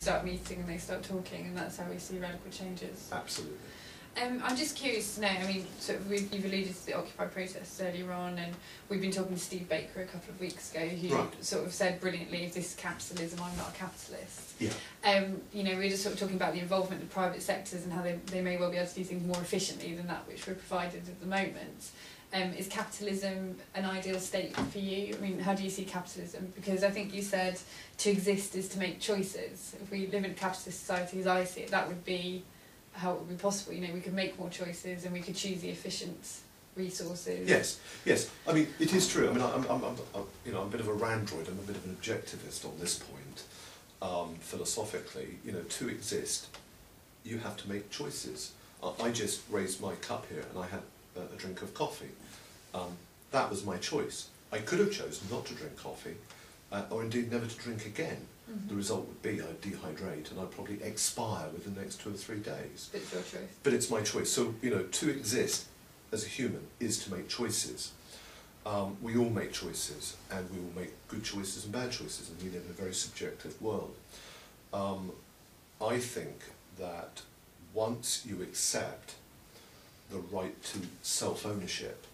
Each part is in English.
start meeting and they start talking, and that's how we see radical changes. Absolutely. I'm just curious to know, I mean, sort of you've alluded to the Occupy protests earlier on, and we've been talking to Steve Baker a couple of weeks ago, who sort of said brilliantly, if this is capitalism, I'm not a capitalist. Yeah. You know, we're just sort of talking about the involvement of private sectors and how they may well be able to do things more efficiently than that which we're provided at the moment. Is capitalism an ideal state for you? I mean, how do you see capitalism? Because I think you said to exist is to make choices. If we live in a capitalist society, as I see it, that would be how it would be possible. You know, we could make more choices and we could choose the efficient resources. Yes, yes. I mean, it is true. I mean, I'm you know, I'm a bit of a randroid. I'm a bit of an objectivist on this point. Philosophically, you know, to exist, you have to make choices. I just raised my cup here and I had a drink of coffee. That was my choice. I could have chosen not to drink coffee, or indeed never to drink again. The result would be I'd dehydrate and I'd probably expire within the next 2 or 3 days. But it's your choice. But it's my choice. So, you know, to exist as a human is to make choices. We all make choices, and we all make good choices and bad choices, and we live in a very subjective world. I think that once you accept the right to self-ownership,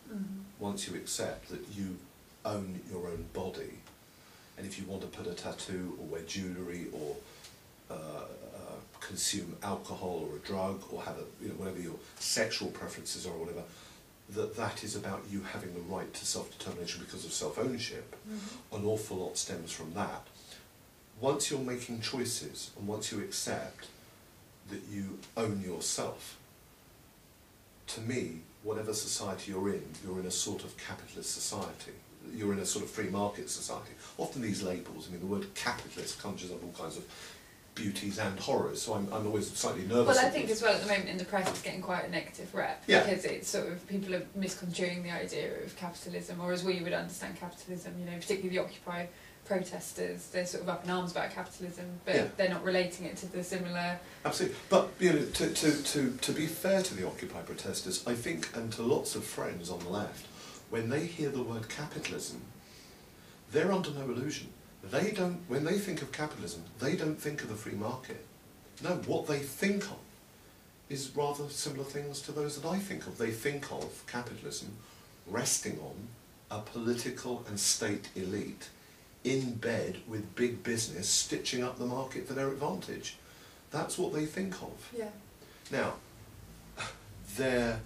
once you accept that you own your own body, and if you want to put a tattoo or wear jewellery or consume alcohol or a drug or have a, you know, whatever your sexual preferences are or whatever, that is about you having the right to self-determination because of self-ownership. An awful lot stems from that. Once you're making choices and once you accept that you own yourself, to me, whatever society you're in a sort of capitalist society. You're in a sort of free market society. Often these labels, I mean, the word capitalist conjures up all kinds of beauties and horrors, so I'm always slightly nervous. Well, I think as well at the moment in the press it's getting quite a negative rep, because it's sort of, people are misconstruing the idea of capitalism, or as we would understand capitalism, you know, particularly the Occupy protesters, they're sort of up in arms about capitalism, but they're not relating it to the similar... Absolutely. But, you know, to be fair to the Occupy protesters, I think, and to lots of friends on the left, when they hear the word capitalism, they're under no illusion. They don't, when they think of capitalism, they don't think of the free market. No, what they think of is rather similar things to those that I think of. They think of capitalism resting on a political and state elite in bed with big business stitching up the market for their advantage. That's what they think of. Yeah. Now, their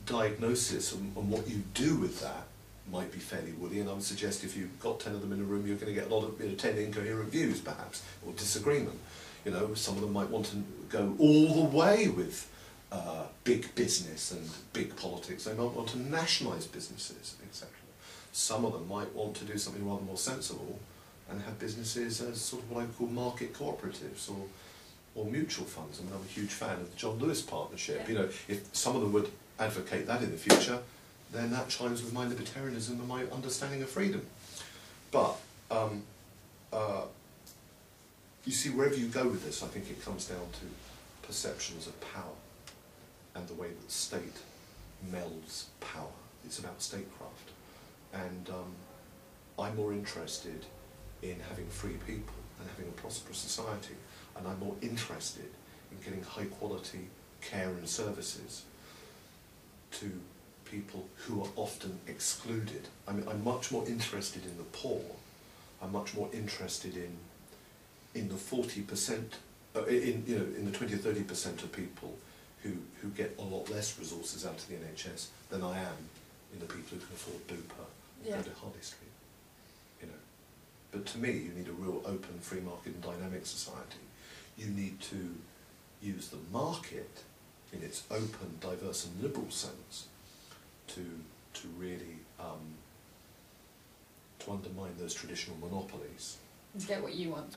diagnosis and what you do with that might be fairly woolly, and I would suggest if you've got 10 of them in a room, you're going to get a lot of 10 incoherent views, perhaps, or disagreement. You know, some of them might want to go all the way with big business and big politics. They might want to nationalise businesses, etc. Some of them might want to do something rather more sensible and have businesses as sort of what I call market cooperatives or mutual funds. I mean, I'm a huge fan of the John Lewis partnership. Yeah. You know, if some of them would advocate that in the future, then that chimes with my libertarianism and my understanding of freedom. But you see, wherever you go with this, I think it comes down to perceptions of power and the way that state melds power. It's about statecraft. And I'm more interested in having free people and having a prosperous society, and I'm more interested in getting high quality care and services to people who are often excluded. I mean, I'm much more interested in the poor. I'm much more interested in the 40%, in the 20 or 30% of people who get a lot less resources out of the NHS than I am in the people who can afford Bupa or go to Harley Street. You know, but to me, you need a real open, free market and dynamic society. You need to use the market in its open, diverse and liberal sense to really to undermine those traditional monopolies. To get what you want.